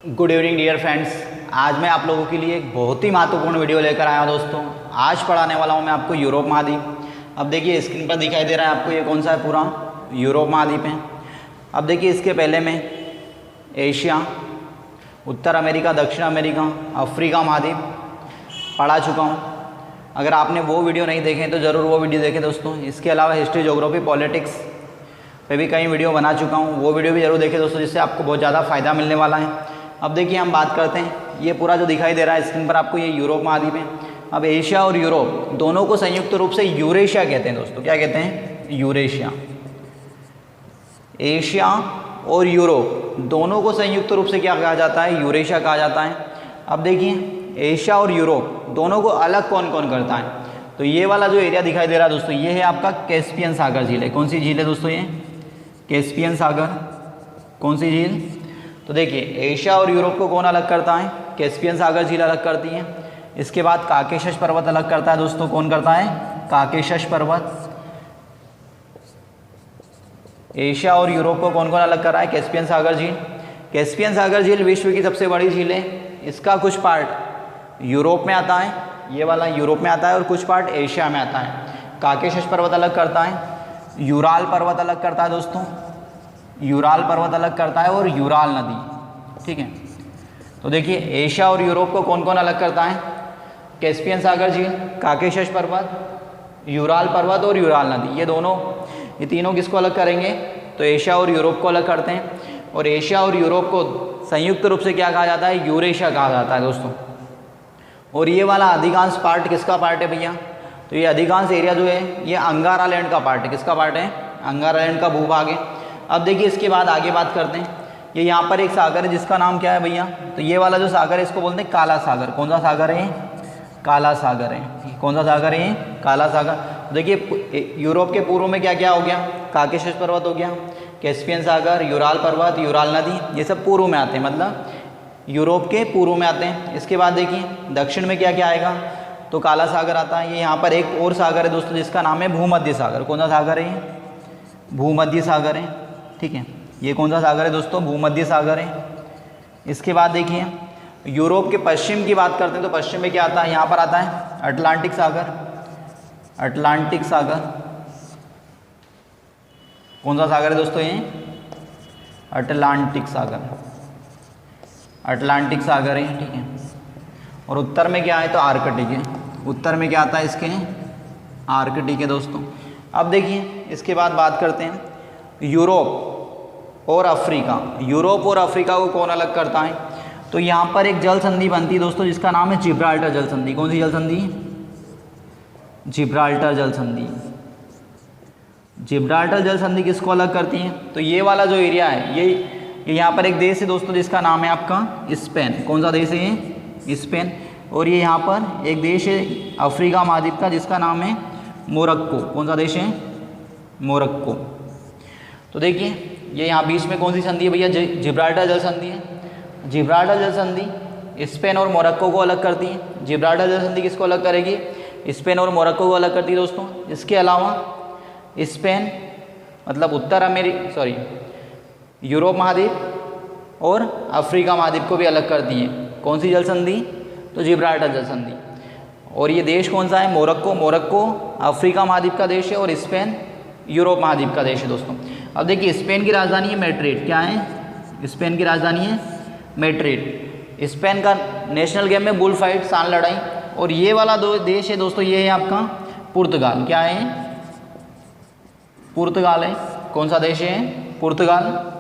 Good evening dear friends. आज मैं आप लोगों के लिए एक बहुत ही महत्वपूर्ण वीडियो लेकर आया हूं दोस्तों। आज पढ़ाने वाला हूं मैं आपको यूरोप महाद्वीप। अब देखिए स्क्रीन पर दिखाई दे रहा है आपको ये कौन सा है, पूरा यूरोप महाद्वीप है। अब देखिए इसके पहले मैं एशिया, उत्तर अमेरिका, दक्षिण अमेरिका, अफ्रीका महाद्वीप पढ़ा चुका हूँ। अगर आपने वो वीडियो नहीं देखे तो ज़रूर वो वीडियो देखें दोस्तों। इसके अलावा हिस्ट्री, ज्योग्राफी, पॉलिटिक्स पे भी कई वीडियो बना चुका हूँ, वो वीडियो भी ज़रूर देखें दोस्तों, जिससे आपको बहुत ज़्यादा फ़ायदा मिलने वाला है। अब देखिए हम बात करते हैं, ये पूरा जो दिखाई दे रहा है स्क्रीन पर आपको, ये यूरोप महाद्वीप है। अब एशिया और यूरोप दोनों को संयुक्त रूप से यूरेशिया कहते हैं दोस्तों। क्या कहते हैं? यूरेशिया। एशिया और यूरोप दोनों को संयुक्त रूप से क्या कहा जाता है? यूरेशिया कहा जाता है। अब देखिए एशिया और यूरोप दोनों को अलग कौन कौन करता है? तो ये वाला जो एरिया दिखाई दे रहा है दोस्तों, ये है आपका कैस्पियन सागर झील है। कौन सी झील है दोस्तों? ये कैस्पियन सागर। कौन सी झील? तो देखिए एशिया और यूरोप को कौन अलग करता है? कैस्पियन सागर झील अलग करती है। इसके बाद काकेशस पर्वत अलग करता है दोस्तों। कौन करता है? काकेशस पर्वत। एशिया और यूरोप को कौन कौन अलग कर रहा है? कैस्पियन सागर झील। कैस्पियन सागर झील विश्व की सबसे बड़ी झील है। इसका कुछ पार्ट यूरोप में आता है, ये वाला यूरोप में आता है, और कुछ पार्ट एशिया में आता है। काकेशस पर्वत अलग करता है, यूराल पर्वत अलग करता है दोस्तों, यूराल पर्वत अलग करता है, और यूराल नदी। ठीक है, तो देखिए एशिया और यूरोप को कौन कौन अलग करता है? कैस्पियन सागर झील, काकेशस पर्वत, यूराल पर्वत और यूराल नदी। ये तीनों किसको अलग करेंगे? तो एशिया और यूरोप को अलग करते हैं। और एशिया और यूरोप को संयुक्त रूप से क्या कहा जाता है? यूरेशिया कहा जाता है दोस्तों। और ये वाला अधिकांश पार्ट किसका पार्ट है भैया? तो ये अधिकांश एरिया जो है ये अंगारा लैंड का पार्ट है। किसका पार्ट है? अंगारा लैंड का भूभाग है। अब देखिए इसके बाद आगे बात करते हैं। ये यहाँ पर एक सागर है जिसका नाम क्या है भैया? तो ये वाला जो सागर है इसको बोलते हैं काला सागर। कौन सा सागर है? काला सागर है। कौन सा सागर है? काला सागर। देखिए यूरोप के पूर्व में क्या क्या हो गया? काकेशस पर्वत हो गया, कैस्पियन सागर, यूराल पर्वत, यूराल नदी, ये सब पूर्व में आते हैं, मतलब यूरोप के पूर्व में आते हैं। इसके बाद देखिए दक्षिण में क्या क्या आएगा? तो काला सागर आता है। ये यहाँ पर एक और सागर है दोस्तों जिसका नाम है भूमध्य सागर। कौन सा सागर है? भूमध्य सागर है। ठीक है, ये कौन सा सागर है दोस्तों? भूमध्य सागर है। इसके बाद देखिए यूरोप के पश्चिम की बात करते हैं, तो पश्चिम में क्या आता है? यहाँ पर आता है अटलांटिक सागर। अटलांटिक सागर कौन सा सागर है दोस्तों? ये अटलांटिक सागर। अटलांटिक सागर है। ठीक है, और उत्तर में क्या है? तो आर्कटिक है। उत्तर में क्या आता है इसके? आर्कटिक है दोस्तों। अब देखिए इसके बाद बात करते हैं यूरोप और अफ्रीका। यूरोप और अफ्रीका को कौन अलग करता है? तो यहाँ पर एक जल संधि बनती है दोस्तों जिसका नाम है जिब्राल्टर जल संधि। कौन सी जल संधि? जिब्राल्टर जल संधि। जिब्राल्टर जल संधि किसको अलग करती है? तो ये वाला जो एरिया है ये यहाँ पर एक देश है दोस्तों जिसका नाम है आपका स्पेन। कौन सा देश है ये? स्पेन। और ये यहाँ पर एक देश है अफ्रीका महाद्वीप का जिसका नाम है मोरक्को। कौन सा देश है? मोरक्को। तो देखिए ये यहाँ बीच में कौन सी संधि है भैया? जिब्राल्टर जल संधि है। जिब्राल्टर जल संधि स्पेन और मोरक्को को अलग करती है। जिब्राल्टर जल संधि किसको अलग करेगी? स्पेन और मोरक्को को अलग करती है दोस्तों। इसके अलावा स्पेन मतलब यूरोप महाद्वीप और अफ्रीका महाद्वीप को भी अलग करती है। कौन सी जल संधि? तो जिब्राल्टर जल संधि। और ये देश कौन सा है? मोरक्को। मोरक्को अफ्रीका महाद्वीप का देश है और स्पेन यूरोप महाद्वीप का देश है दोस्तों। अब देखिए स्पेन की राजधानी है मैड्रिड। क्या है? स्पेन की राजधानी है मैड्रिड। स्पेन का नेशनल गेम है बुल फाइट, सांड लड़ाई। और ये वाला देश है दोस्तों, ये है आपका पुर्तगाल। क्या है? पुर्तगाल है। कौन सा देश है? पुर्तगाल।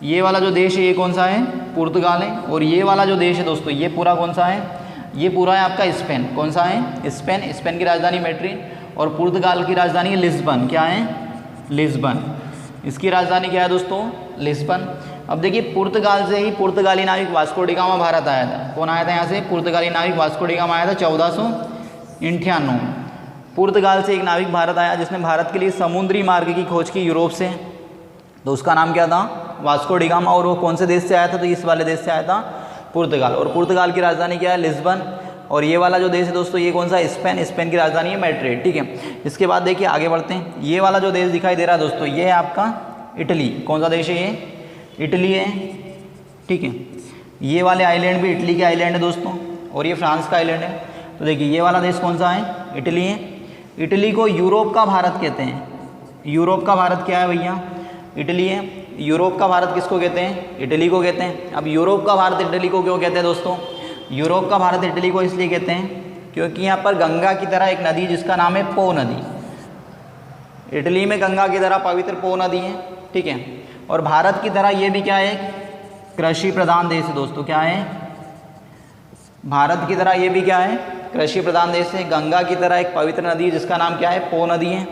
ये वाला जो देश है ये कौन सा है? पुर्तगाल है। और ये वाला जो देश है दोस्तों ये पूरा कौन सा है? ये पूरा है आपका स्पेन। कौन सा है? स्पेन। स्पेन की राजधानी मैड्रिड और पुर्तगाल की राजधानी है लिस्बन। क्या है? लिस्बन। इसकी राजधानी क्या है दोस्तों? लिस्बन। अब देखिए पुर्तगाल से ही पुर्तगाली नाविक वास्को डी गामा भारत आया था। कौन आया था यहाँ से? पुर्तगाली नाविक वास्को डी गामा आया था 1498 में। पुर्तगाल से एक नाविक भारत आया जिसने भारत के लिए समुद्री मार्ग की खोज की यूरोप से। तो उसका नाम क्या था? Vasco D gamma. और वो कौन से देश से आया था? तो इस वाले देश से आया था, पुर्तगाल। और पुर्तगाल की राजधानी क्या है? लिस्बन। और ये वाला जो देश है दोस्तों ये कौन सा? स्पेन। स्पेन की राजधानी है मैड्रिड। ठीक है, इसके बाद देखिए आगे बढ़ते हैं। ये वाला जो देश दिखाई दे रहा है दोस्तों ये है आपका इटली। कौन सा देश है ये? इटली है। ठीक है, ये वाले आइलैंड भी इटली के आइलैंड है दोस्तों, और ये फ्रांस का आइलैंड है। तो देखिए ये वाला देश कौन सा है, इटली है। इटली को यूरोप का भारत कहते हैं। यूरोप का भारत क्या है भैया, इटली है। यूरोप का भारत किसको कहते हैं, इटली को कहते हैं। अब यूरोप का भारत इटली को क्यों कहते हैं दोस्तों, यूरोप का भारत इटली को इसलिए कहते हैं क्योंकि यहाँ पर गंगा की तरह एक नदी जिसका नाम है पो नदी, इटली में गंगा की तरह पवित्र पो नदी है, ठीक है। और भारत की तरह ये भी क्या है, कृषि प्रधान देश है दोस्तों। क्या है, भारत की तरह ये भी क्या है, कृषि प्रधान देश है। गंगा की तरह एक पवित्र नदी है जिसका नाम क्या है, पो नदी है,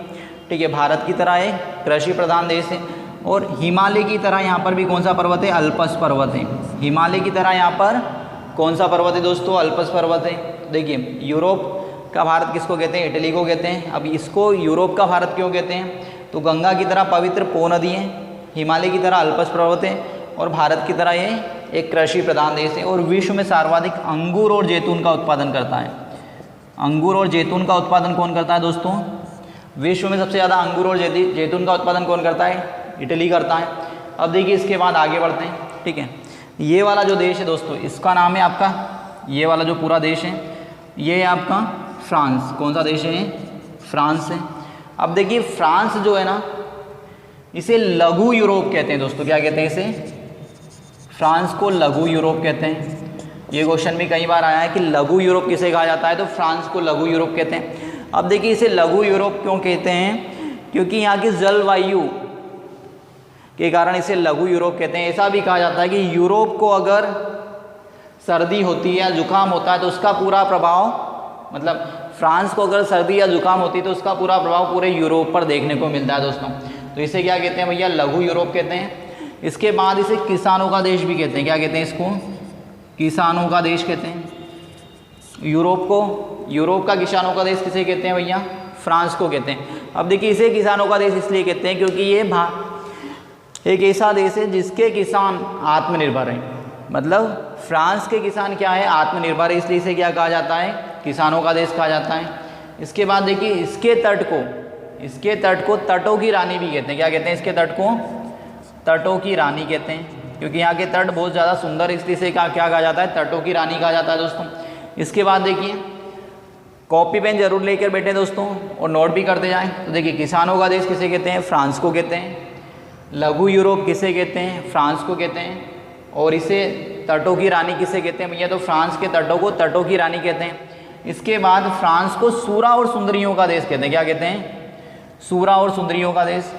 ठीक है। भारत की तरह एक कृषि प्रधान देश है। और हिमालय की तरह यहाँ पर भी कौन सा पर्वत है, अल्पस पर्वत है। हिमालय की तरह यहाँ पर कौन सा पर्वत है दोस्तों, अल्पस पर्वत है। देखिए यूरोप का भारत किसको कहते हैं, इटली को कहते हैं। अब इसको यूरोप का भारत क्यों कहते हैं, तो गंगा की तरह पवित्र पो नदी है, हिमालय की तरह अल्पस पर्वत है, और भारत की तरह ये एक कृषि प्रधान देश है। और विश्व में सर्वाधिक अंगूर और जैतून का उत्पादन करता है। अंगूर और जैतून का उत्पादन कौन करता है दोस्तों, विश्व में सबसे ज़्यादा अंगूर और जैतून का उत्पादन कौन करता है, इटली करता है। अब देखिए इसके बाद आगे बढ़ते हैं, ठीक है। ये वाला जो देश है दोस्तों, इसका नाम है आपका, ये वाला जो पूरा देश है ये है आपका फ्रांस। कौन सा देश है, फ्रांस है। अब देखिए फ्रांस जो है ना, इसे लघु यूरोप कहते हैं दोस्तों। क्या कहते हैं इसे, फ्रांस को लघु यूरोप कहते हैं। ये क्वेश्चन भी कई बार आया है कि लघु यूरोप किसे कहा जाता है, तो फ्रांस को लघु यूरोप कहते हैं। अब देखिए इसे लघु यूरोप क्यों कहते हैं, क्योंकि यहाँ की जलवायु के कारण इसे लघु यूरोप कहते हैं। ऐसा भी कहा जाता है कि यूरोप को अगर सर्दी होती है या जुकाम होता है तो उसका पूरा प्रभाव, मतलब फ्रांस को अगर सर्दी या जुकाम होती है तो उसका पूरा प्रभाव पूरे यूरोप पर देखने को मिलता है दोस्तों। तो इसे क्या कहते हैं भैया, लघु यूरोप कहते हैं। इसके बाद इसे किसानों का देश भी कहते हैं। क्या कहते हैं इसको, किसानों का देश कहते हैं। यूरोप को, यूरोप का किसानों का देश किसे कहते हैं भैया, फ्रांस को कहते हैं। अब देखिए इसे किसानों का देश इसलिए कहते हैं क्योंकि ये एक ऐसा देश है जिसके किसान आत्मनिर्भर हैं। मतलब फ्रांस के किसान क्या है, आत्मनिर्भर है, इसलिए इसे क्या कहा जाता है, किसानों का देश कहा जाता है। इसके बाद देखिए इसके तट को तटों की रानी भी कहते हैं। क्या कहते हैं इसके तट को, तटों की रानी कहते हैं, क्योंकि यहाँ के तट बहुत ज़्यादा सुंदर, इसलिए इसे क्या कहा जाता है, तटों की रानी कहा जाता है दोस्तों। इसके बाद देखिए कॉपी पेन जरूर लेकर बैठे दोस्तों और नोट भी करते जाएं। तो देखिए किसानों का देश किसे कहते हैं, फ्रांस को कहते हैं। लघु यूरोप किसे कहते हैं, फ्रांस को कहते हैं। और इसे तटों की रानी किसे कहते हैं भैया, तो फ्रांस के तटों को तटों की रानी कहते हैं। इसके बाद फ्रांस को सूरा और सुंदरियों का देश कहते हैं। क्या कहते हैं, सूरा और सुंदरियों का देश।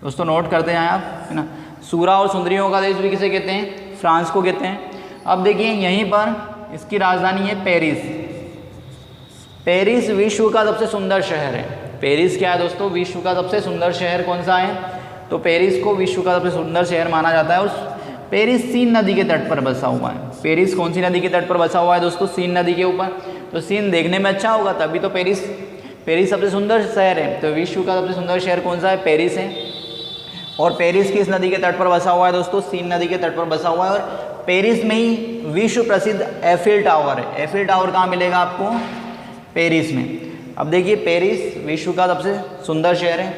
दोस्तों नोट करते हैं आप, है ना। सूरा और सुंदरियों का देश भी किसे कहते हैं, फ्रांस को कहते हैं। अब देखिए यहीं पर इसकी राजधानी है पेरिस। पेरिस विश्व का सबसे सुंदर शहर है। पेरिस क्या है दोस्तों, विश्व का सबसे सुंदर शहर कौन सा है, तो पेरिस को विश्व का सबसे सुंदर शहर माना जाता है। और पेरिस सीन नदी के तट पर बसा हुआ है। पेरिस कौन सी नदी के तट पर बसा हुआ है दोस्तों, सीन नदी के ऊपर। तो सीन देखने में अच्छा होगा तभी तो पेरिस सबसे सुंदर शहर है। तो विश्व का सबसे सुंदर शहर कौन सा है, पेरिस है। और पेरिस किस नदी के तट पर बसा हुआ है दोस्तों, सीन नदी के तट पर बसा हुआ है। और पेरिस में ही विश्व प्रसिद्ध एफिल टावर है। एफिल टावर कहाँ मिलेगा आपको, पेरिस में। अब देखिए पेरिस विश्व का सबसे सुंदर शहर है,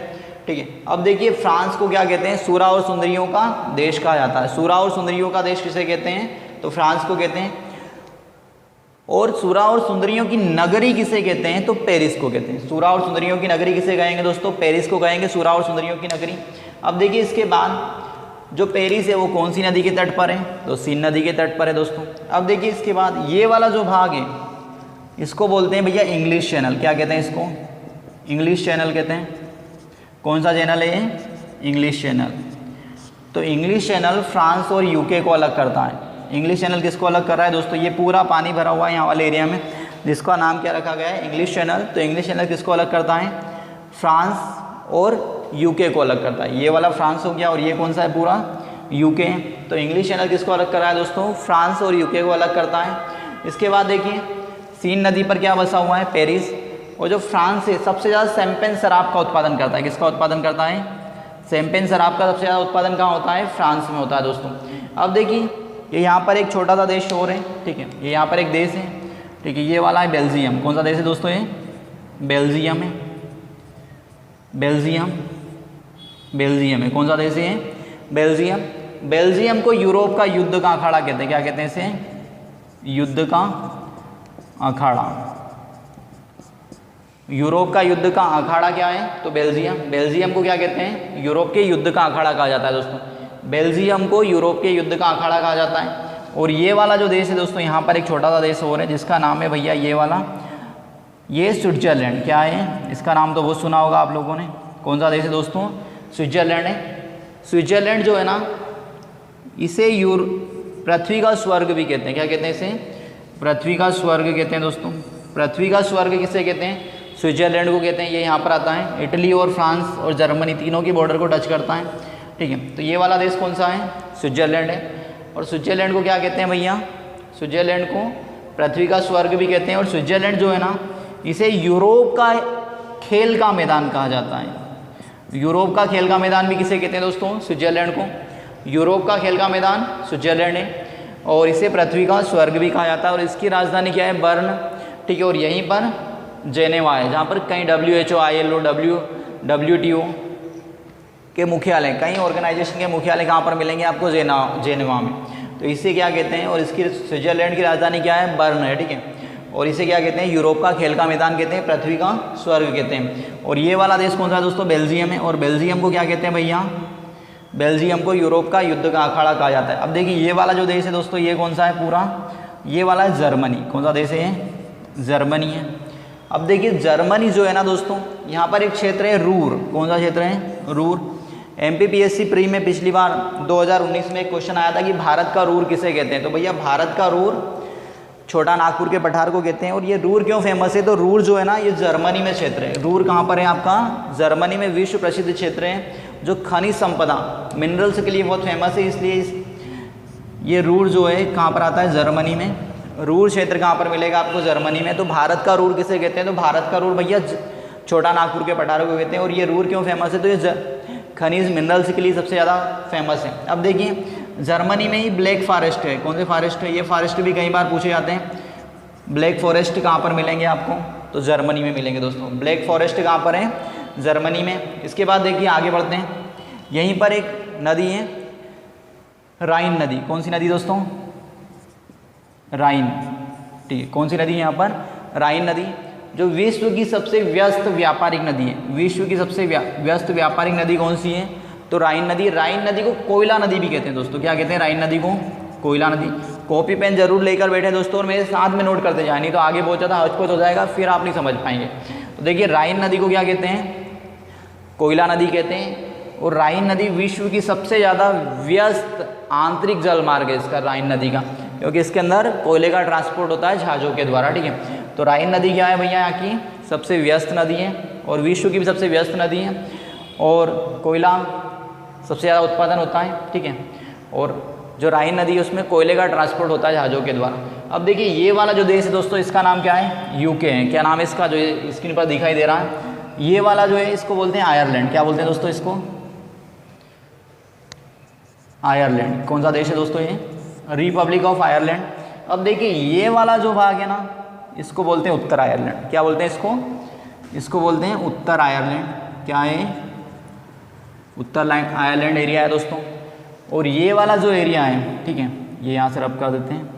ठीक है। अब देखिए फ्रांस को क्या कहते हैं, सूरा और सुंदरियों का देश कहा जाता है। सूरा और सुंदरियों का देश किसे कहते हैं, तो फ्रांस को कहते हैं। और सूरा और सुंदरियों की नगरी किसे कहते हैं, तो पेरिस को कहते हैं। सूरा और सुंदरियों की नगरी किसे कहेंगे दोस्तों, पेरिस को कहेंगे, सूरा और सुंदरियों की नगरी। अब देखिए इसके बाद जो पेरिस है वो कौन सी नदी के तट पर है, तो सीन नदी के तट पर है दोस्तों। अब देखिए इसके बाद ये वाला जो भाग है इसको बोलते हैं भैया इंग्लिश चैनल। क्या कहते हैं इसको, इंग्लिश चैनल कहते हैं। कौन सा चैनल है ये, इंग्लिश चैनल। तो इंग्लिश चैनल फ्रांस और यूके को अलग करता है। इंग्लिश चैनल किसको अलग कर रहा है दोस्तों, ये पूरा पानी भरा हुआ है यहाँ वाले एरिया में, जिसका नाम क्या रखा गया है, इंग्लिश चैनल। तो इंग्लिश चैनल किसको अलग करता है, फ्रांस और यूके को अलग करता है। ये वाला फ्रांस हो गया और ये कौन सा है, पूरा यूके। तो इंग्लिश चैनल किसको अलग कर रहा है दोस्तों, फ्रांस और यूके को अलग करता है। इसके बाद देखिए सीन नदी पर क्या बसा हुआ है, पेरिस। और जो फ्रांस है सबसे ज़्यादा शैंपेन शराब का उत्पादन करता है। किसका उत्पादन करता है, शैंपेन शराब का सबसे ज़्यादा उत्पादन कहाँ होता है, फ्रांस में होता है दोस्तों। अब देखिए ये यहाँ पर एक छोटा सा देश और है, ठीक है। ये यहाँ पर एक देश है, ठीक है। ये वाला है बेल्जियम। कौन सा देश है दोस्तों, ये बेल्जियम है। बेल्जियम है। कौन सा देश है, बेल्जियम। बेल्जियम को यूरोप का युद्ध का अखाड़ा कहते हैं। क्या कहते हैं इसे? युद्ध का अखाड़ा। यूरोप का युद्ध का अखाड़ा क्या है? तो बेल्जियम। बेल्जियम को क्या कहते हैं? यूरोप के युद्ध का अखाड़ा कहा जाता है दोस्तों। बेल्जियम को यूरोप के युद्ध का अखाड़ा कहा जाता है। और ये वाला जो देश है दोस्तों, यहाँ पर एक छोटा सा देश और है जिसका नाम है भैया ये वाला, ये स्विट्जरलैंड। क्या है इसका नाम? तो वो सुना होगा आप लोगों ने। कौन सा देश है दोस्तों? स्विट्जरलैंड है। स्विट्जरलैंड जो है ना, इसे पृथ्वी का स्वर्ग भी कहते हैं। क्या कहते हैं इसे? पृथ्वी का स्वर्ग कहते हैं दोस्तों। पृथ्वी का स्वर्ग किसे कहते हैं? स्विट्जरलैंड को कहते हैं। ये यहाँ पर आता है, इटली और फ्रांस और जर्मनी तीनों की बॉर्डर को टच करता है, ठीक है। तो ये वाला देश कौन सा है? स्विट्जरलैंड है। और स्विट्जरलैंड को क्या कहते हैं भैया? स्विट्जरलैंड को पृथ्वी का स्वर्ग भी कहते हैं। और स्विट्जरलैंड जो है ना, इसे यूरोप का खेल का मैदान कहा जाता है। यूरोप का खेल का मैदान भी किसे कहते हैं दोस्तों? स्विट्जरलैंड को। यूरोप का खेल का मैदान स्विट्जरलैंड है। और इसे पृथ्वी का स्वर्ग भी कहा जाता है। और इसकी राजधानी क्या है? बर्न, ठीक है। और यहीं पर जेनेवा है, जहाँ पर कई WHO, ILO, WTO के मुख्यालय, कई ऑर्गेनाइजेशन के मुख्यालय कहाँ पर मिलेंगे आपको? जेनेवा में। तो इसे क्या कहते हैं? और इसकी स्विट्जरलैंड की राजधानी क्या है? बर्न है, ठीक है। और इसे क्या कहते हैं? यूरोप का खेल का मैदान कहते हैं, पृथ्वी का स्वर्ग कहते हैं। और ये वाला देश कौन सा है दोस्तों? बेल्जियम है। और बेल्जियम को क्या कहते हैं भैया? बेल्जियम को यूरोप का युद्ध का अखाड़ा कहा जाता है। अब देखिए ये वाला जो देश है दोस्तों, ये कौन सा है पूरा? ये वाला है जर्मनी। कौन सा देश है ये? जर्मनी है। अब देखिए जर्मनी जो है ना दोस्तों, यहाँ पर एक क्षेत्र है रूर। कौन सा क्षेत्र है? रूर। MPPSC प्री में पिछली बार 2019 में एक क्वेश्चन आया था कि भारत का रूर किसे कहते हैं? तो भैया भारत का रूर छोटा नागपुर के पठार को कहते हैं। और ये रूर क्यों फेमस है? तो रूर जो है ना, ये जर्मनी में क्षेत्र है। रूर कहाँ पर है आपका? जर्मनी में। विश्व प्रसिद्ध क्षेत्र है जो खनिज संपदा, मिनरल्स के लिए बहुत फेमस है। इसलिए ये रूर जो है कहाँ पर आता है? जर्मनी में। रूर क्षेत्र कहाँ पर मिलेगा आपको? जर्मनी में। तो भारत का रूर किसे कहते हैं? तो भारत का रूर भैया छोटा नागपुर के पठारों को कहते हैं। और ये रूर क्यों फेमस है? तो ये खनिज मिनरल्स के लिए सबसे ज़्यादा फेमस है। अब देखिए जर्मनी में ही ब्लैक फॉरेस्ट है। कौन से फॉरेस्ट है? ये फॉरेस्ट भी कई बार पूछे जाते हैं। ब्लैक फॉरेस्ट कहाँ पर मिलेंगे आपको? तो जर्मनी में मिलेंगे दोस्तों। ब्लैक फॉरेस्ट कहाँ पर है? जर्मनी में। इसके बाद देखिए आगे बढ़ते हैं। यहीं पर एक नदी है, राइन नदी। कौन सी नदी दोस्तों? राइन, ठीक है। कौन सी नदी है यहाँ पर? राइन नदी, जो विश्व की सबसे व्यस्त व्यापारिक नदी है। विश्व की सबसे व्यस्त व्यापारिक नदी कौन सी है? तो राइन नदी। राइन नदी को कोयला नदी भी कहते हैं दोस्तों। क्या कहते हैं राइन नदी को? कोयला नदी। कॉपी पेन जरूर लेकर बैठे दोस्तों और मेरे साथ में नोट करते जाए, नहीं तो आगे बहुत ज़्यादा हौच-पौच हो जाएगा, फिर आप नहीं समझ पाएंगे। तो देखिए राइन नदी को क्या कहते हैं? कोयला नदी कहते हैं। और राइन नदी विश्व की सबसे ज़्यादा व्यस्त आंतरिक जल मार्ग है इसका, राइन नदी का, क्योंकि इसके अंदर कोयले का ट्रांसपोर्ट होता है जहाज़ों के द्वारा, ठीक है। तो राइन नदी क्या है भैया? यहाँ की सबसे व्यस्त नदी है और विश्व की भी सबसे व्यस्त नदी है। और कोयला सबसे ज़्यादा उत्पादन होता है, ठीक है। और जो राइन नदी है उसमें कोयले का ट्रांसपोर्ट होता है जहाज़ों के द्वारा। अब देखिए ये वाला जो देश है दोस्तों, इसका नाम क्या है? यूके है। क्या नाम है इसका? जो स्क्रीन पर दिखाई दे रहा है, ये वाला जो है इसको बोलते हैं आयरलैंड। क्या बोलते हैं दोस्तों इसको? आयरलैंड। कौन सा देश है दोस्तों ये? Republic of Ireland. अब देखिए ये वाला जो भाग है ना, इसको बोलते हैं उत्तर आयरलैंड। क्या बोलते हैं इसको? इसको बोलते हैं उत्तर आयरलैंड। क्या है? उत्तर आयरलैंड एरिया है दोस्तों। और ये वाला जो एरिया है, ठीक है, ये यहाँ से रब कर देते हैं,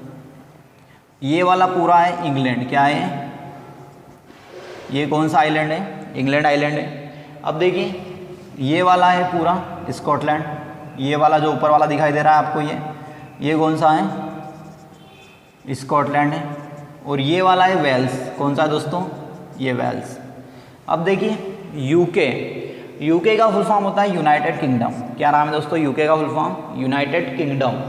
ये वाला पूरा है इंग्लैंड। क्या है? ये कौन सा आइलैंड है? इंग्लैंड आइलैंड है। अब देखिए ये वाला है पूरा स्कॉटलैंड। ये वाला जो ऊपर वाला दिखाई दे रहा है आपको, ये कौन सा है? स्कॉटलैंड है। और ये वाला है वेल्स। कौन सा है दोस्तों? ये वेल्स। अब देखिए यूके, यूके का फुल फॉर्म होता है यूनाइटेड किंगडम। क्या नाम है दोस्तों यूके का full form? United kingdom.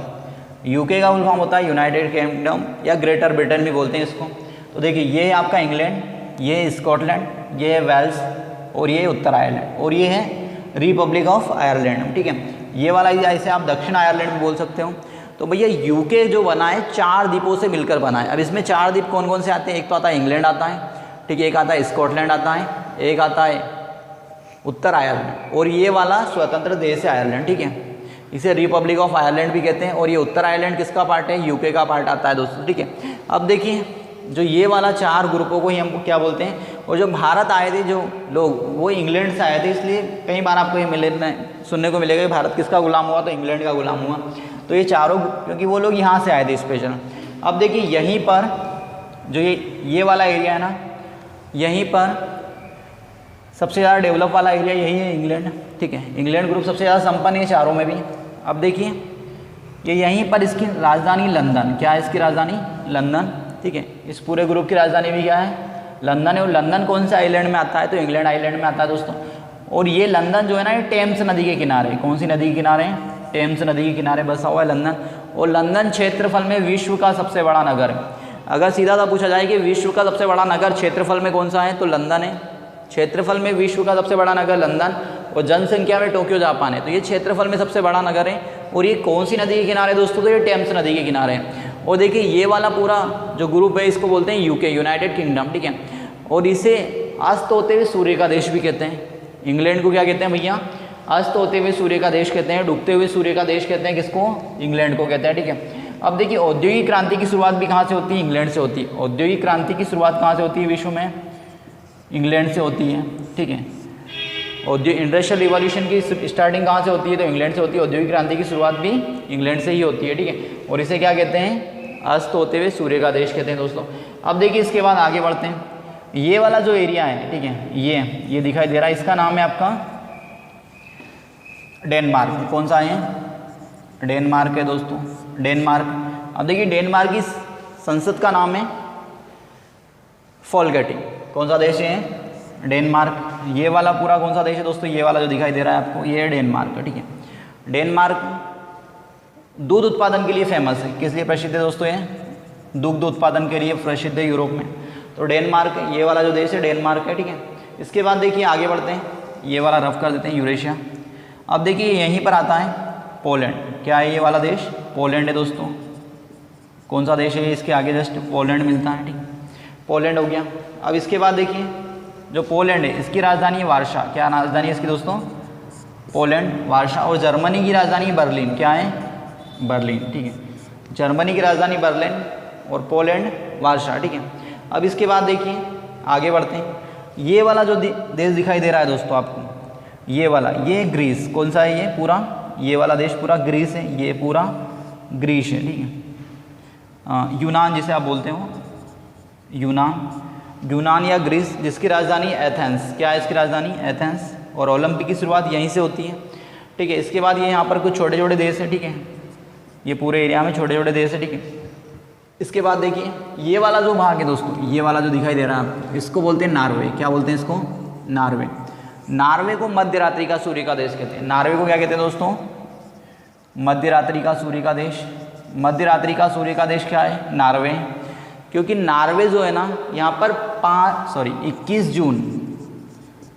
UK का फुल फॉर्म होता है यूनाइटेड किंगडम या ग्रेटर ब्रिटेन भी बोलते हैं इसको। तो देखिए ये है आपका इंग्लैंड, ये है स्कॉटलैंड, ये है वेल्स और ये है उत्तर आयरलैंड और ये है रिपब्लिक ऑफ आयरलैंड, ठीक है। ये वाला ऐसे आप दक्षिण आयरलैंड भी बोल सकते हो। तो भैया यूके जो बना है 4 द्वीपों से मिलकर बना है। अब इसमें 4 द्वीप कौन कौन से आते हैं? एक तो आता है इंग्लैंड आता है, ठीक है, एक आता है स्कॉटलैंड आता है, एक आता है उत्तर आयरलैंड और ये वाला स्वतंत्र देश है आयरलैंड, ठीक है। इसे रिपब्लिक ऑफ आयरलैंड भी कहते हैं। और ये उत्तर आयरलैंड किसका पार्ट है? यूके का पार्ट आता है दोस्तों, ठीक है। अब देखिए जो ये वाला 4 ग्रुपों को ही हम क्या बोलते हैं? और जो भारत आए थे जो लोग वो इंग्लैंड से आए थे, इसलिए कई बार आपको ये सुनने को मिलेगा कि भारत किसका गुलाम हुआ, तो इंग्लैंड का गुलाम हुआ। तो ये चारों, क्योंकि वो लोग यहाँ से आए थे स्पेशल। अब देखिए यहीं पर जो ये वाला एरिया है ना, यहीं पर सबसे ज़्यादा डेवलप वाला एरिया यही है इंग्लैंड, ठीक है। इंग्लैंड ग्रुप सबसे ज़्यादा संपन्न है चारों में भी। अब देखिए ये यहीं पर इसकी राजधानी लंदन, क्या है इसकी राजधानी? लंदन, ठीक है। इस पूरे ग्रुप की राजधानी भी क्या है? लंदन है। और लंदन कौन से आइलैंड में आता है? तो इंग्लैंड आइलैंड में आता है दोस्तों। और ये लंदन जो है ना, ये टेम्स नदी के किनारे, कौन सी नदी के किनारे? टेम्स नदी के किनारे बसा हुआ है लंदन। और लंदन क्षेत्रफल में विश्व का सबसे बड़ा नगर है। अगर सीधा सा पूछा जाए कि विश्व का सबसे बड़ा नगर क्षेत्रफल में कौन सा है, तो लंदन है। क्षेत्रफल में विश्व का सबसे बड़ा नगर लंदन, और जनसंख्या में टोक्यो जापान है। तो ये क्षेत्रफल में सबसे बड़ा नगर है। और ये कौन सी नदी के किनारे दोस्तों? तो ये टेम्स नदी के किनारे है। और देखिए ये वाला पूरा जो ग्रुप है इसको बोलते हैं यूके, यूनाइटेड किंगडम, ठीक है। और इसे अस्त होते हुए सूर्य का देश भी कहते हैं। इंग्लैंड को क्या कहते हैं भैया? अस्त होते हुए सूर्य का देश कहते हैं। डूबते हुए सूर्य का देश कहते हैं किसको? इंग्लैंड को कहते हैं, ठीक है। अब देखिए औद्योगिक क्रांति की शुरुआत भी कहाँ से होती है? इंग्लैंड से होती है। औद्योगिक क्रांति की शुरुआत कहाँ से होती है विश्व में? इंग्लैंड से होती है, ठीक है। इंडस्ट्रियल रिवॉल्यूशन की स्टार्टिंग कहाँ से होती है? तो इंग्लैंड से होती है। औद्योगिक क्रांति की शुरुआत भी इंग्लैंड से ही होती है, ठीक है। और इसे क्या कहते हैं? अस्त होते हुए सूर्य का देश कहते हैं दोस्तों। अब देखिए इसके बाद आगे बढ़ते हैं। ये वाला जो एरिया है, ठीक है, ये दिखाई दे रहा है, इसका नाम है आपका डेनमार्क। कौन सा है? डेनमार्क है दोस्तों, डेनमार्क। अब देखिए डेनमार्क की संसद का नाम है फोलगेटिंग। कौन सा देश है? डेनमार्क। ये वाला पूरा कौन सा देश है दोस्तों? ये वाला जो दिखाई दे रहा है आपको, ये है डेनमार्क, ठीक है। डेनमार्क दूध उत्पादन के लिए फेमस है। किस लिए प्रसिद्ध है दोस्तों? ये दुग्ध उत्पादन के लिए प्रसिद्ध है यूरोप में। तो डेनमार्क, ये वाला जो देश है डेनमार्क है, ठीक है। इसके बाद देखिए आगे बढ़ते हैं, ये वाला रफ कर देते हैं, यूरेशिया। अब देखिए यहीं पर आता है पोलैंड। क्या है ये वाला देश? पोलैंड है दोस्तों। कौन सा देश है? इसके आगे जस्ट पोलैंड मिलता है, ठीक। पोलैंड हो गया। अब इसके बाद देखिए जो पोलैंड है इसकी राजधानी है वार्शा। क्या राजधानी है इसकी दोस्तों? पोलैंड, वार्शा। और जर्मनी की राजधानी बर्लिन। क्या है? बर्लिन, ठीक है। जर्मनी की राजधानी बर्लिन और पोलैंड वार्शा, ठीक है। अब इसके बाद देखिए आगे बढ़ते हैं। ये वाला जो देश दिखाई दे रहा है दोस्तों आपको, ये वाला, ये ग्रीस। कौन सा है ये? पूरा ये वाला देश पूरा ग्रीस है। ये पूरा ग्रीस है, ठीक है। यूनान जिसे आप बोलते हो, यूनान या ग्रीस, जिसकी राजधानी एथेंस। क्या है इसकी राजधानी? एथेंस। और ओलंपिक की शुरुआत यहीं से होती है, ठीक है। इसके बाद ये यहाँ पर कुछ छोटे छोटे देश हैं, ठीक है। ये पूरे एरिया में छोटे छोटे देश है, ठीक है। इसके बाद देखिए ये वाला जो भाग है दोस्तों, ये वाला जो दिखाई दे रहा है आपको, इसको बोलते हैं नॉर्वे। क्या बोलते हैं इसको? नॉर्वे। नॉर्वे को मध्य रात्रि का सूर्य का देश कहते हैं। नॉर्वे को क्या कहते हैं दोस्तों? मध्य रात्रि का सूर्य का देश। मध्य रात्रि का सूर्य का देश क्या है? नॉर्वे। क्योंकि नॉर्वे जो है ना, यहाँ पर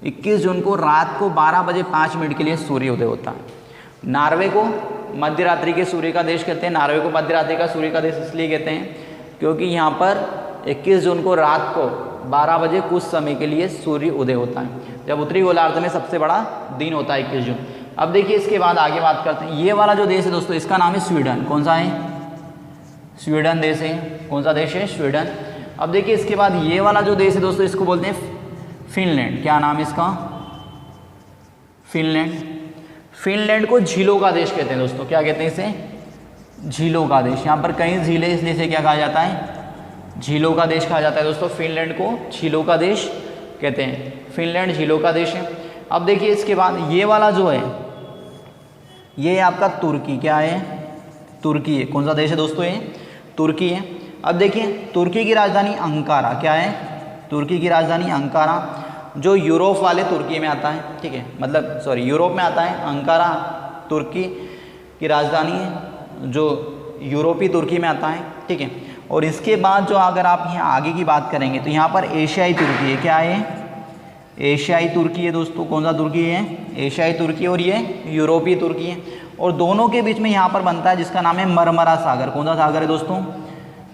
21 जून को रात को 12 बजे 5 मिनट के लिए सूर्योदय होता है। नॉर्वे को मध्य रात्रि के सूर्य का देश कहते हैं। नॉर्वे को मध्य रात्रि का सूर्य का देश इसलिए कहते हैं क्योंकि यहाँ पर 21 जून को रात को 12 बजे कुछ समय के लिए सूर्य उदय होता है, जब उत्तरी गोलार्ध में सबसे बड़ा दिन होता है 21 जून। अब देखिए इसके बाद आगे बात करते हैं। ये वाला जो देश है दोस्तों, इसका नाम है स्वीडन। कौन सा है? स्वीडन देश है। कौन सा देश है? स्वीडन। अब देखिए इसके बाद ये वाला जो देश है दोस्तों, इसको बोलते हैं फिनलैंड। क्या नाम है इसका? फिनलैंड। फिनलैंड को झीलों का देश कहते हैं दोस्तों। क्या कहते हैं इसे? झीलों का देश। यहाँ पर कई झीलें, इसलिए इसे क्या कहा जाता है? झीलों का देश कहा जाता है दोस्तों। फिनलैंड को झीलों का देश कहते हैं। फिनलैंड झीलों का देश है। अब देखिए इसके बाद ये वाला जो है, ये आपका तुर्की। क्या है? तुर्की है। कौन सा देश है दोस्तों? ये तुर्की है। अब देखिए तुर्की की राजधानी अंकारा। क्या है? तुर्की की राजधानी अंकारा, जो यूरोप वाले तुर्की में आता है, ठीक है, मतलब सॉरी यूरोप में आता है। अंकारा तुर्की की राजधानी है, जो यूरोपीय तुर्की में आता है, ठीक है। और इसके बाद जो अगर आप यहाँ आगे की बात करेंगे तो यहाँ पर एशियाई तुर्की है। क्या है? एशियाई तुर्की है दोस्तों। कौन सा तुर्की है? एशियाई तुर्की। और ये यूरोपीय तुर्की है। और दोनों के बीच में यहाँ पर बनता है जिसका नाम है मरमरा सागर। कौन सा सागर है दोस्तों?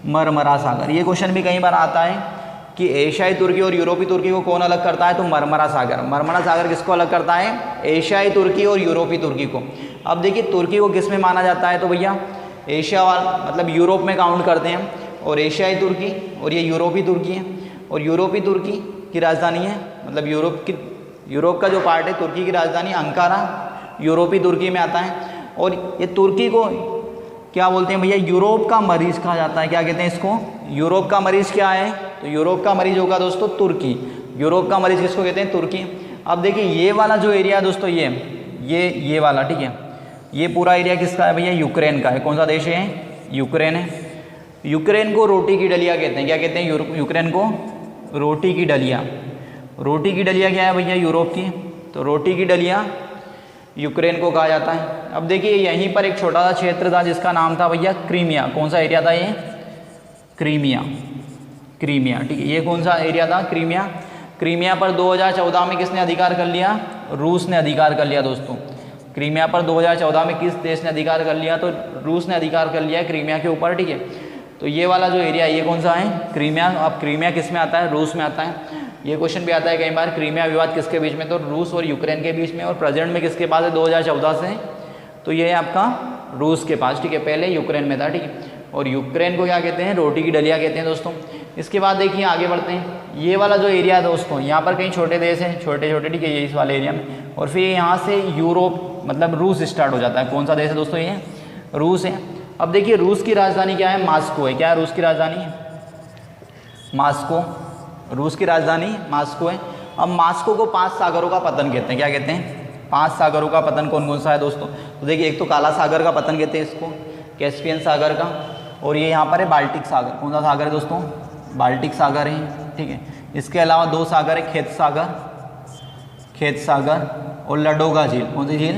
मरमरा सागर। ये क्वेश्चन भी कई बार आता है कि एशियाई तुर्की और यूरोपीय तुर्की को कौन अलग करता है? तो मरमरा सागर। मरमरा सागर किसको अलग करता है? एशियाई तुर्की और यूरोपीय तुर्की को। अब देखिए तुर्की को किस में माना जाता है? तो भैया एशिया वाला, मतलब यूरोप में काउंट करते हैं। और एशियाई तुर्की और ये यूरोपीय तुर्की है। और यूरोपीय तुर्की की राजधानी है, मतलब यूरोप का जो पार्ट है तुर्की की राजधानी अंकारा यूरोपीय तुर्की में आता है। और ये तुर्की को क्या बोलते हैं भैया, यूरोप का मरीज कहा जाता है। क्या कहते हैं इसको, यूरोप का मरीज क्या है, तो यूरोप का मरीज होगा दोस्तों तुर्की। यूरोप का मरीज किसको कहते हैं, तुर्की। अब देखिए ये वाला जो एरिया है दोस्तों, ये वाला, ठीक है, ये पूरा एरिया किसका है भैया, यूक्रेन का है। कौन सा देश है, यूक्रेन है। यूक्रेन को रोटी की डलिया कहते हैं। क्या कहते हैं यूक्रेन को, रोटी की डलिया। रोटी की डलिया क्या है भैया, यूरोप की, तो रोटी की डलिया यूक्रेन को कहा जाता है। अब देखिए यहीं पर एक छोटा सा क्षेत्र था जिसका नाम था भैया क्रीमिया। कौन सा एरिया था ये, क्रीमिया, ठीक है, ये कौन सा एरिया था, क्रीमिया। क्रीमिया पर 2014 में किसने अधिकार कर लिया, रूस ने अधिकार कर लिया दोस्तों। क्रीमिया पर 2014 में किस देश ने अधिकार कर लिया, तो रूस ने अधिकार कर लिया है क्रीमिया के ऊपर, ठीक है। तो ये वाला जो एरिया है ये कौन सा है, क्रीमिया। अब क्रीमिया किस में आता है, रूस में आता है। ये क्वेश्चन भी आता है कई बार, क्रीमिया विवाद किसके बीच में, तो रूस और यूक्रेन के बीच में, और प्रेजेंट में किसके पास है 2014 से, तो ये है आपका रूस के पास, ठीक है, पहले यूक्रेन में था, ठीक है। और यूक्रेन को क्या कहते हैं, रोटी की डलिया कहते हैं दोस्तों। इसके बाद देखिए आगे बढ़ते हैं, ये वाला जो एरिया है दोस्तों, यहाँ पर कई छोटे देश हैं, छोटे छोटे, ठीक है, ये इस वाले एरिया में। और फिर यहाँ से यूरोप मतलब रूस स्टार्ट हो जाता है। कौन सा देश है दोस्तों, ये रूस है। अब देखिए रूस की राजधानी क्या है, मास्को है। क्या है रूस की राजधानी, मास्को, रूस की राजधानी मास्को है। अब मास्को को 5 सागरों का पतन कहते हैं। क्या कहते हैं, 5 सागरों का पतन कौन कौन सा है दोस्तों, तो देखिए एक तो काला सागर का पतन कहते हैं इसको, कैस्पियन सागर का, और ये यहाँ पर है बाल्टिक सागर। कौन सा सागर है दोस्तों, बाल्टिक सागर है, ठीक है। इसके अलावा 2 सागर है, खेत सागर और लडोगा झील। कौन सी झील,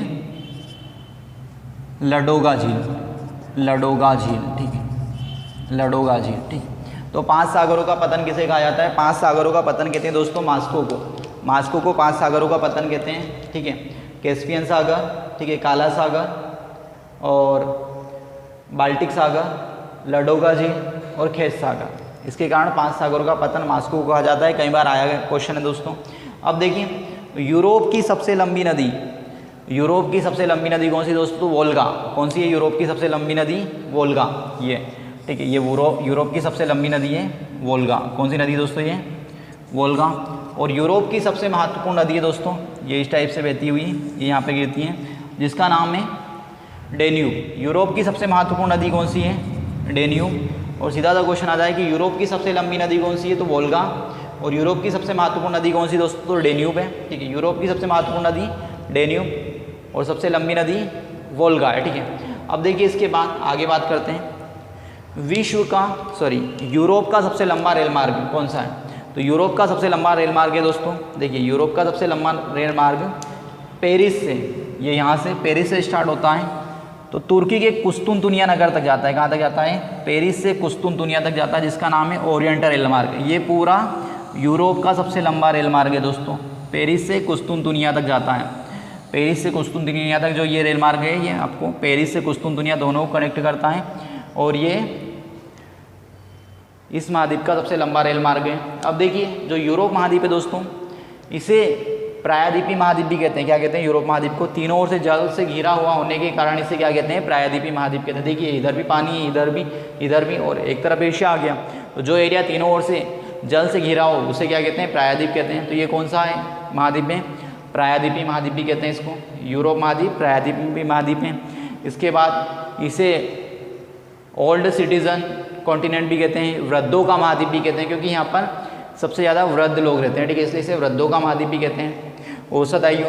लडोगा झील, ठीक है, लडोगा झील, ठीक। तो 5 सागरों का पतन किसे कहा जाता है, 5 सागरों का पतन कहते हैं दोस्तों मास्को को 5 सागरों का पतन कहते हैं, ठीक है। कैस्पियन सागर, ठीक है, काला सागर और बाल्टिक सागर, लडोगा झील और खेत सागर। इसके कारण 5 सागरों का पतन मास्को को कहा जाता है। कई बार आया गया क्वेश्चन है दोस्तों। अब देखिए यूरोप की सबसे लंबी नदी कौन सी दोस्तों, तो वोल्गा। कौन सी है यूरोप की सबसे लंबी नदी, वोल्गा, ये, ठीक है, ये यूरोप की सबसे लंबी नदी है वोल्गा। कौन सी नदी दोस्तों, ये वोल्गा। और यूरोप की सबसे महत्वपूर्ण नदी है दोस्तों, ये इस टाइप से बहती हुई, ये यहाँ पे गिरती है, जिसका नाम है डेन्यूब। यूरोप की सबसे महत्वपूर्ण नदी कौन सी है, डेन्यूब। और सीधा सा क्वेश्चन आ जाए कि यूरोप की सबसे लंबी नदी कौन सी है, तो वोल्गा। और यूरोप की सबसे महत्वपूर्ण नदी कौन सी दोस्तों, तो डेन्यूब है, ठीक है। यूरोप की सबसे महत्वपूर्ण नदी डेन्यूब और सबसे लंबी नदी वोल्गा है, ठीक है। अब देखिए इसके बाद आगे बात करते हैं, यूरोप का सबसे लंबा रेल मार्ग कौन सा है, तो यूरोप का सबसे लंबा रेल मार्ग है दोस्तों, देखिए यूरोप का सबसे लंबा रेल मार्ग पेरिस से, ये यहाँ से पेरिस से स्टार्ट होता है, तो तुर्की के कुस्तुनतुनिया नगर तक जाता है। कहाँ तक जाता है, पेरिस से कुस्तुनतुनिया तक जाता है, जिसका नाम है ओरिएंटल रेल मार्ग। ये पूरा यूरोप का सबसे लंबा रेल मार्ग है दोस्तों, पेरिस से कुस्तुनतुनिया तक जाता है। पेरिस से कुस्तुनतुनिया तक जो ये रेल मार्ग है, ये आपको पेरिस से कुस्तुनतुनिया दोनों को कनेक्ट करता है, और ये इस महाद्वीप का सबसे लंबा रेल मार्ग है। अब देखिए जो यूरोप महाद्वीप है दोस्तों, इसे प्रायद्वीपी महाद्वीप भी कहते हैं। क्या कहते हैं, यूरोप महाद्वीप को तीनों ओर से जल से घिरा हुआ होने के कारण इसे क्या कहते हैं, प्रायद्वीपी महाद्वीप कहते हैं। देखिए इधर भी पानी है, इधर भी और एक तरफ एशिया आ गया, तो जो एरिया तीनों ओर से जल से घिरा हो उसे क्या कहते हैं, प्रायद्वीप कहते हैं। तो ये कौन सा है महाद्वीप में, प्रायद्वीपी महाद्वीप भी कहते हैं इसको, यूरोप महाद्वीप प्रायद्वीपी महाद्वीप है। इसके बाद इसे ओल्ड सिटीजन कॉन्टिनेंट भी कहते हैं, वृद्धों का महाद्वीप भी कहते हैं, क्योंकि यहाँ पर सबसे ज़्यादा वृद्ध लोग रहते हैं, ठीक है, इसलिए इसे वृद्धों का महाद्वीप भी कहते हैं, औसत आयु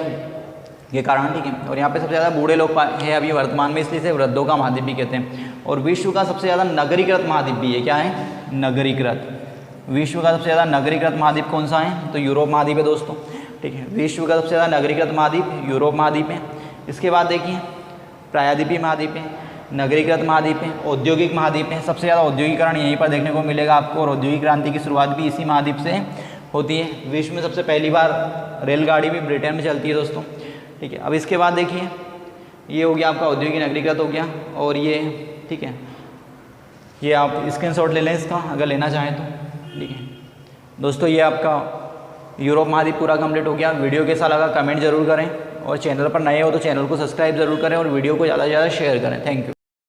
के कारण, ठीक है। और यहाँ पे सबसे ज़्यादा बूढ़े लोग हैं अभी वर्तमान में, इसलिए इसे वृद्धों का महाद्वीप भी कहते हैं। और विश्व का सबसे ज़्यादा नगरीकृत महाद्वीप भी है। क्या है, नगरीकृत। विश्व का सबसे ज़्यादा नगरीकृत महाद्वीप कौन सा है, तो यूरोप महाद्वीप है दोस्तों, ठीक है। विश्व का सबसे ज़्यादा नगरीकृत महाद्वीप यूरोप महाद्वीप है। इसके बाद देखिए प्रायद्वीपी महाद्वीप है, नगरीकृत महाद्वीप है, औद्योगिक महाद्वीप है। सबसे ज़्यादा औद्योगिकरण यहीं पर देखने को मिलेगा आपको, और औद्योगिक क्रांति की शुरुआत भी इसी महाद्वीप से होती है। विश्व में सबसे पहली बार रेलगाड़ी भी ब्रिटेन में चलती है दोस्तों, ठीक है। अब इसके बाद देखिए ये हो गया आपका औद्योगिक नगरीकृत हो गया, और ये ठीक है, ये आप स्क्रीनशॉट ले लें इसका अगर लेना चाहें तो, ठीक है दोस्तों। ये आपका यूरोप महाद्वीप पूरा कंप्लीट हो गया। वीडियो कैसा लगा कमेंट जरूर करें, और चैनल पर नए हो तो चैनल को सब्सक्राइब जरूर करें, और वीडियो को ज़्यादा से ज़्यादा शेयर करें। Thank you.